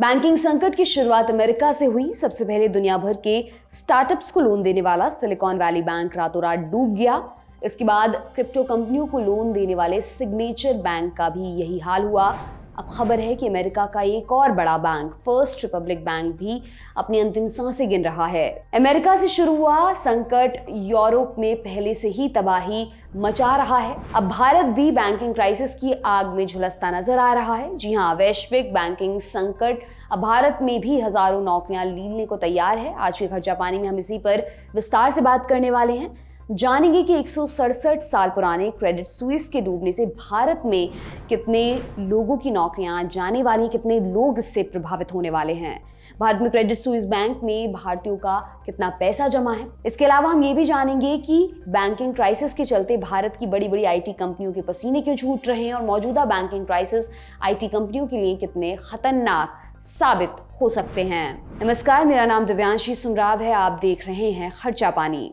Banking संकट की शुरुआत अमेरिका से हुई। सबसे पहले दुनिया भर के स्टार्टअप्स को लोन देने वाला सिलिकॉन वैली बैंक रातों रात डूब गया। इसके बाद क्रिप्टो कंपनियों को लोन देने वाले सिग्नेचर बैंक का भी यही हाल हुआ। अब खबर है कि अमेरिका का एक और बड़ा बैंक फर्स्ट रिपब्लिक बैंक भी अपनी अंतिम सांसें गिन रहा है। अमेरिका से शुरू हुआ संकट यूरोप में पहले से ही तबाही मचा रहा है। अब भारत भी बैंकिंग क्राइसिस की आग में झुलसता नजर आ रहा है। जी हाँ, वैश्विक बैंकिंग संकट अब भारत में भी हजारों नौकरियां लीलने को तैयार है। आज के खर्चा पानी में हम इसी पर विस्तार से बात करने वाले हैं। जानेंगे कि 167 साल पुराने क्रेडिट स्विस के डूबने से भारत में कितने लोगों की नौकरियां जाने वाली, कितने लोग इससे प्रभावित होने वाले हैं। भारत में क्रेडिट स्विस बैंक में भारतीयों का कितना पैसा जमा है। इसके अलावा हम ये भी जानेंगे कि बैंकिंग क्राइसिस के चलते भारत की बड़ी बड़ी आईटी कंपनियों के पसीने क्यों छूट रहे हैं और मौजूदा बैंकिंग क्राइसिस आईटी कंपनियों के लिए कितने खतरनाक साबित हो सकते हैं। नमस्कार, मेरा नाम दिव्यांशी सुमराव है। आप देख रहे हैं खर्चा पानी।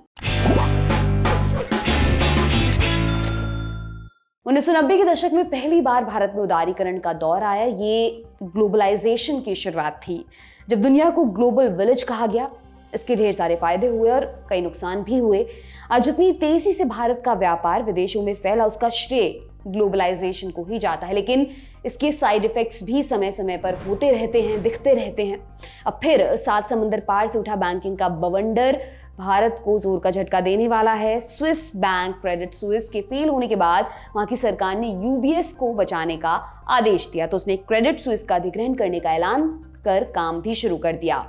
1990 के दशक में पहली बार भारत में उदारीकरण का दौर आया। ये ग्लोबलाइजेशन की शुरुआत थी, जब दुनिया को ग्लोबल विलेज कहा गया। इसके ढेर सारे फायदे हुए और कई नुकसान भी हुए। आज जितनी तेजी से भारत का व्यापार विदेशों में फैला, उसका श्रेय ग्लोबलाइजेशन को ही जाता है। लेकिन इसके साइड इफेक्ट्स भी समय समय पर होते रहते हैं, दिखते रहते हैं। अब फिर 7 समंदर पार से उठा बैंकिंग का बवंडर भारत को जोर का झटका देने वाला है। स्विस बैंक क्रेडिट स्विस के फेल होने के बाद वहां की सरकार ने यूबीएस को बचाने का आदेश दिया, तो उसने क्रेडिट स्विस का अधिग्रहण करने का ऐलान कर काम भी शुरू कर दिया।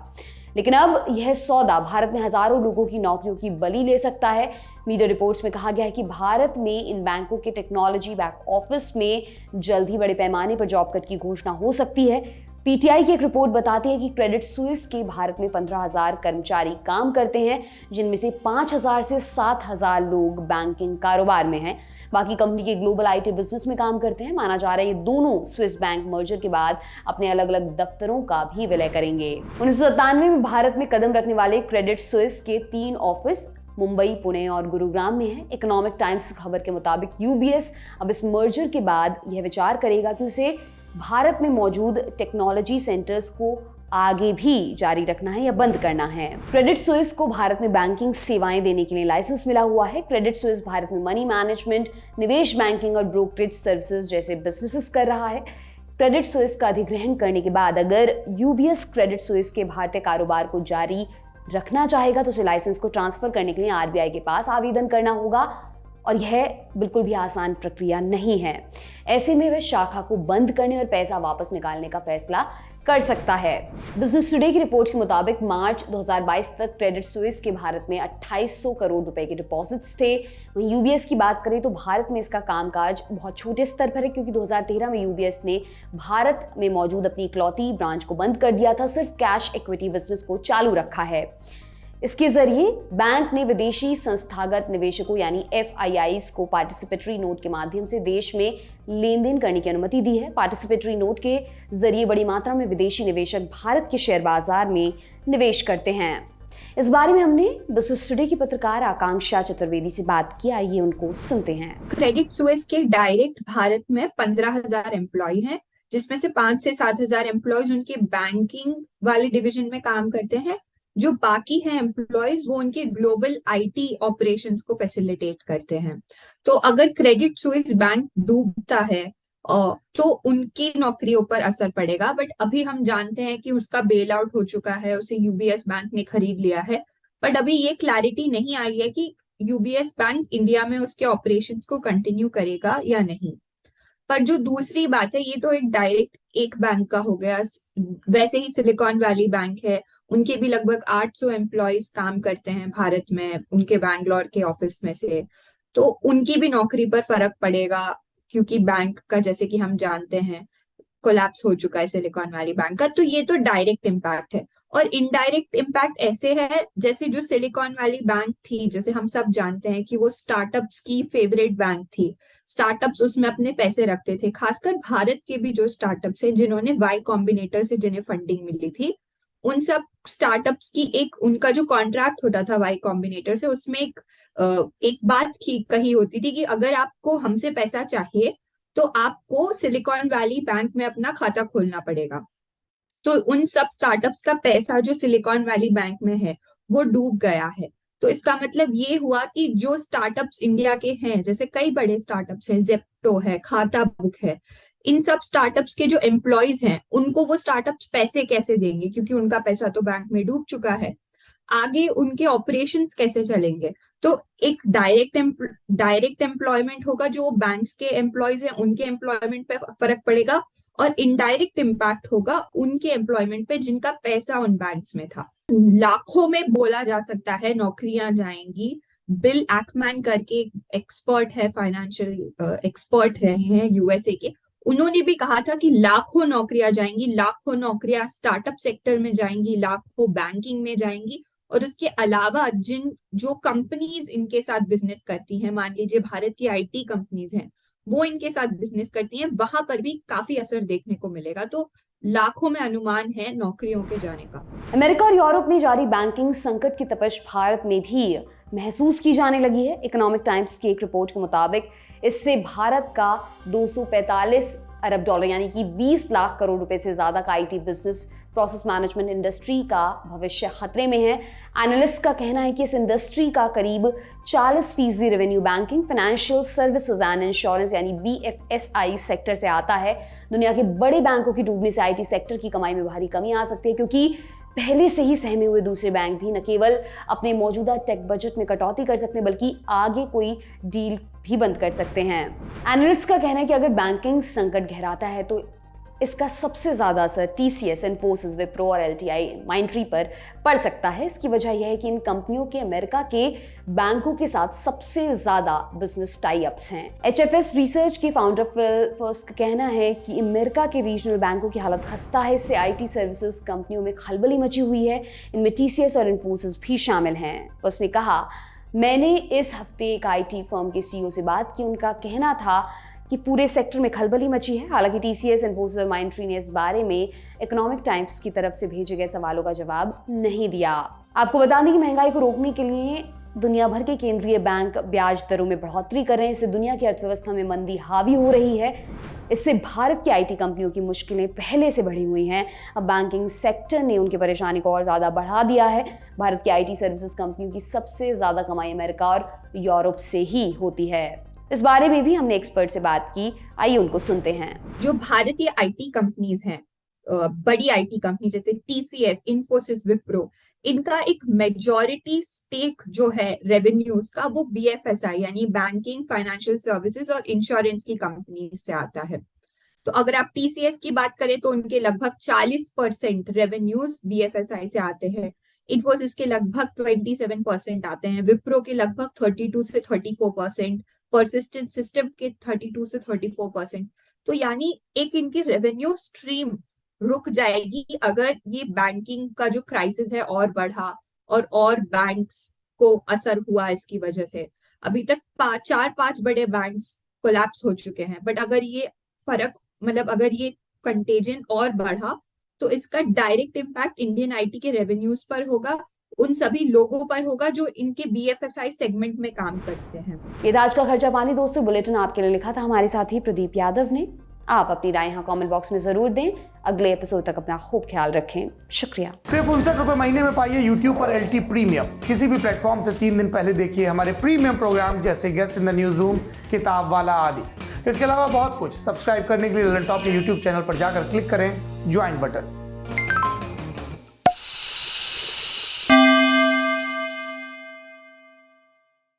लेकिन अब यह सौदा भारत में हजारों लोगों की नौकरियों की बलि ले सकता है। मीडिया रिपोर्ट्स में कहा गया है कि भारत में इन बैंकों के टेक्नोलॉजी बैक ऑफिस में जल्द ही बड़े पैमाने पर जॉब कट की घोषणा हो सकती है। पीटीआई की एक रिपोर्ट बताती है कि क्रेडिट स्विस के भारत में 15,000 कर्मचारी काम करते हैं, जिनमें से 5,000 से 7,000 लोग बैंकिंग कारोबार में हैं। बाकी कंपनी के ग्लोबल आईटी बिजनेस में काम करते हैं। माना जा रहा है ये दोनों स्विस बैंक मर्जर के बाद अपने अलग अलग दफ्तरों का भी विलय करेंगे। 1997 में भारत में कदम रखने वाले क्रेडिट स्विस के 3 ऑफिस मुंबई, पुणे और गुरुग्राम में है। इकोनॉमिक टाइम्स खबर के मुताबिक यूबीएस अब इस मर्जर के बाद यह विचार करेगा कि उसे भारत में मौजूद टेक्नोलॉजी सेंटर्स को आगे भी जारी रखना है या बंद करना है। क्रेडिट स्विस को भारत में बैंकिंग सेवाएं देने के लिए लाइसेंस मिला हुआ है। क्रेडिट स्विस भारत में मनी मैनेजमेंट, निवेश बैंकिंग और ब्रोकरेज सर्विसेज जैसे बिजनेसेस कर रहा है। क्रेडिट स्विस का अधिग्रहण करने के बाद अगर यूबीएस क्रेडिट स्विस के भारतीय कारोबार को जारी रखना चाहेगा तो उसे लाइसेंस को ट्रांसफर करने के लिए आरबीआई के पास आवेदन करना होगा और यह बिल्कुल भी आसान प्रक्रिया नहीं है। ऐसे में वह शाखा को बंद करने और पैसा वापस निकालने का फैसला कर सकता है। बिजनेस टुडे की रिपोर्ट के मुताबिक मार्च 2022 तक क्रेडिट स्विस के भारत में 2800 करोड़ रुपए के डिपॉजिट्स थे। वहीं यूबीएस की बात करें तो भारत में इसका कामकाज बहुत छोटे स्तर पर है, क्योंकि 2013 में यूबीएस ने भारत में मौजूद अपनी इकलौती ब्रांच को बंद कर दिया था। सिर्फ कैश इक्विटी बिजनेस को चालू रखा है। इसके जरिए बैंक ने विदेशी संस्थागत निवेशकों यानी एफआईआईज को पार्टिसिपेटरी नोट के माध्यम से देश में लेन देन करने की अनुमति दी है। पार्टिसिपेटरी नोट के जरिए बड़ी मात्रा में विदेशी निवेशक भारत के शेयर बाजार में निवेश करते हैं। इस बारे में हमने बिजनेस टुडे की पत्रकार आकांक्षा चतुर्वेदी से बात की। आइए उनको सुनते हैं। क्रेडिट स्विस के डायरेक्ट भारत में 15,000 एम्प्लॉय हैं, जिसमें से 5 से 7,000 एम्प्लॉयज उनके बैंकिंग वाले डिवीजन में काम करते हैं। जो बाकी हैं एम्प्लॉयज, वो उनके ग्लोबल आईटी ऑपरेशंस को फैसिलिटेट करते हैं। तो अगर क्रेडिट स्विस बैंक डूबता है तो उनकी नौकरियों पर असर पड़ेगा। बट अभी हम जानते हैं कि उसका बेल आउट हो चुका है, उसे यूबीएस बैंक ने खरीद लिया है। बट अभी ये क्लैरिटी नहीं आई है कि यूबीएस बैंक इंडिया में उसके ऑपरेशंस को कंटिन्यू करेगा या नहीं। पर जो दूसरी बात है, ये तो एक डायरेक्ट एक बैंक का हो गया। वैसे ही सिलिकॉन वैली बैंक है, उनके भी लगभग 800 एम्प्लॉयज काम करते हैं भारत में, उनके बैंगलोर के ऑफिस में से। तो उनकी भी नौकरी पर फर्क पड़ेगा, क्योंकि बैंक का, जैसे कि हम जानते हैं, कोलैप्स हो चुका है सिलिकॉन वैली बैंक का। तो ये तो डायरेक्ट इम्पैक्ट है। और इनडायरेक्ट इम्पैक्ट ऐसे है, जैसे जो सिलिकॉन वैली बैंक थी, जैसे हम सब जानते हैं कि वो स्टार्टअप्स की फेवरेट बैंक थी। स्टार्टअप्स उसमें अपने पैसे रखते थे। खासकर भारत के भी जो स्टार्टअप्स हैं, जिन्होंने वाई कॉम्बिनेटर से जिन्हें फंडिंग मिली थी, उन सब स्टार्टअप्स की उनका जो कॉन्ट्रैक्ट होता था वाई कॉम्बिनेटर से, उसमें एक बात कही होती थी कि अगर आपको हमसे पैसा चाहिए तो आपको सिलिकॉन वैली बैंक में अपना खाता खोलना पड़ेगा। तो उन सब स्टार्टअप्स का पैसा जो सिलिकॉन वैली बैंक में है वो डूब गया है। तो इसका मतलब ये हुआ कि जो स्टार्टअप्स इंडिया के हैं, जैसे कई बड़े स्टार्टअप्स हैं, जेप्टो है, खाता बुक है, इन सब स्टार्टअप्स के जो एम्प्लॉयज हैं उनको वो स्टार्टअप्स पैसे कैसे देंगे, क्योंकि उनका पैसा तो बैंक में डूब चुका है। आगे उनके ऑपरेशंस कैसे चलेंगे? तो एक डायरेक्ट एम्प्लॉयमेंट होगा, जो बैंक्स के एम्प्लॉयज हैं उनके एम्प्लॉयमेंट पे फर्क पड़ेगा, और इनडायरेक्ट इम्पैक्ट होगा उनके एम्प्लॉयमेंट पे जिनका पैसा उन बैंक्स में था। लाखों में बोला जा सकता है नौकरियां जाएंगी। बिल एक्मैन करके एक्सपर्ट है, फाइनेंशियल एक्सपर्ट रहे हैं यूएसए के, उन्होंने भी कहा था कि लाखों नौकरियां जाएंगी, लाखों नौकरियां स्टार्टअप सेक्टर में जाएंगी, लाखों बैंकिंग में जाएंगी। और उसके अलावा जो कंपनीज इनके साथ बिजनेस करती हैं, मान लीजिए भारत की आईटी कंपनीज हैं, वो इनके साथ बिजनेस करती हैं, वहां पर भी काफी असर देखने को मिलेगा। तो लाखों में अनुमान है नौकरियों के जाने का। अमेरिका और यूरोप में जारी बैंकिंग संकट की तपिश भारत में भी महसूस की जाने लगी है। इकोनॉमिक टाइम्स की एक रिपोर्ट के मुताबिक इससे भारत का 245 अरब डॉलर यानी कि 20 लाख करोड़ रुपए से ज्यादा का IT business process management industry का भविष्य खतरे में है। एनालिस्ट का कहना है कि इस इंडस्ट्री का करीब 40% revenue banking, financial services and insurance यानी BFSI सेक्टर से आता है। दुनिया के बड़े बैंकों की डूबने से आईटी सेक्टर की कमाई में भारी कमी आ सकती है, क्योंकि पहले से ही सहमे हुए दूसरे बैंक भी न केवल अपने मौजूदा टेक बजट में कटौती कर सकते हैं बल्कि आगे कोई डील भी बंद कर सकते हैं। एनालिस्ट का कहना है कि अगर बैंकिंग संकट गहराता है तो इसका सबसे ज्यादा असर TCS, इन्फोसिस, विप्रो और LTI, माइंडट्री पर पड़ सकता है। इसकी वजह यह है कि इन कंपनियों के अमेरिका के बैंकों के साथ सबसे ज्यादा बिजनेस टाई अप्स हैं। HFS रिसर्च के फाउंडर फिल फर्स्ट का कहना है कि अमेरिका के रीजनल बैंकों की हालत खस्ता है। इससे IT सर्विसेज कंपनियों में खलबली मची हुई है। इनमें TCS और इन्फोसिस भी शामिल हैं। उसने कहा, मैंने इस हफ्ते एक IT फर्म के CEO से बात की। उनका कहना था कि पूरे सेक्टर में खलबली मची है। हालांकि TCS, इन्फोसिस और माइंडट्री ने इस बारे में इकोनॉमिक टाइम्स की तरफ से भेजे गए सवालों का जवाब नहीं दिया। आपको बता दें कि महंगाई को रोकने के लिए दुनिया भर के केंद्रीय बैंक ब्याज दरों में बढ़ोतरी कर रहे हैं। इससे दुनिया की अर्थव्यवस्था में मंदी हावी हो रही है। इससे भारत की IT कंपनियों की मुश्किलें पहले से बढ़ी हुई हैं। अब बैंकिंग सेक्टर ने उनकी परेशानी को और ज़्यादा बढ़ा दिया है। भारत की IT सर्विसेज कंपनियों की सबसे ज़्यादा कमाई अमेरिका और यूरोप से ही होती है। इस बारे में भी हमने एक्सपर्ट से बात की, आइए उनको सुनते हैं। जो भारतीय IT कंपनीज हैं, बड़ी IT कंपनी जैसे TCS, इन्फोसिस, विप्रो, इनका एक मेजॉरिटी स्टेक जो है रेवेन्यूज का वो BFSI यानी बैंकिंग, फाइनेंशियल सर्विसेज और इंश्योरेंस की कंपनी से आता है। तो अगर आप TCS की बात करें तो उनके लगभग 40% रेवेन्यूज BFSI से आते हैं। इन्फोसिस के लगभग 27% आते हैं। विप्रो के लगभग 32 से 34%, परसिस्टेंट सिस्टम के 32 से 34%। तो यानी एक इनकी रेवेन्यू स्ट्रीम रुक जाएगी अगर ये बैंकिंग का जो क्राइसिस है और बढ़ा और बैंक्स को असर हुआ इसकी वजह से। अभी तक 4-5 बड़े बैंक्स कोलैप्स हो चुके हैं, बट अगर ये फर्क अगर ये कंटेजन और बढ़ा तो इसका डायरेक्ट इम्पैक्ट इंडियन IT के रेवेन्यूज पर होगा, उन सभी लोगों पर होगा जो इनके BFSI सेगमेंट में काम करते हैं। ये था आज का खर्चा पानी दोस्तों। बुलेटिन आपके लिए लिखा था हमारे साथी प्रदीप यादव ने। आप अपनी राय यहाँ कमेंट बॉक्स में जरूर दें। अगले एपिसोड तक अपना खूब ख्याल रखें। शुक्रिया। सिर्फ 59 रुपए महीने में पाइए YouTube पर LT प्रीमियम। किसी भी प्लेटफॉर्म से 3 दिन पहले देखिए हमारे प्रीमियम प्रोग्राम जैसे guest in the news room, किताब वाला आदि। इसके अलावा बहुत कुछ। सब्सक्राइब करने के लिए ललन टॉप के YouTube चैनल पर जाकर क्लिक करें ज्वाइन बटन।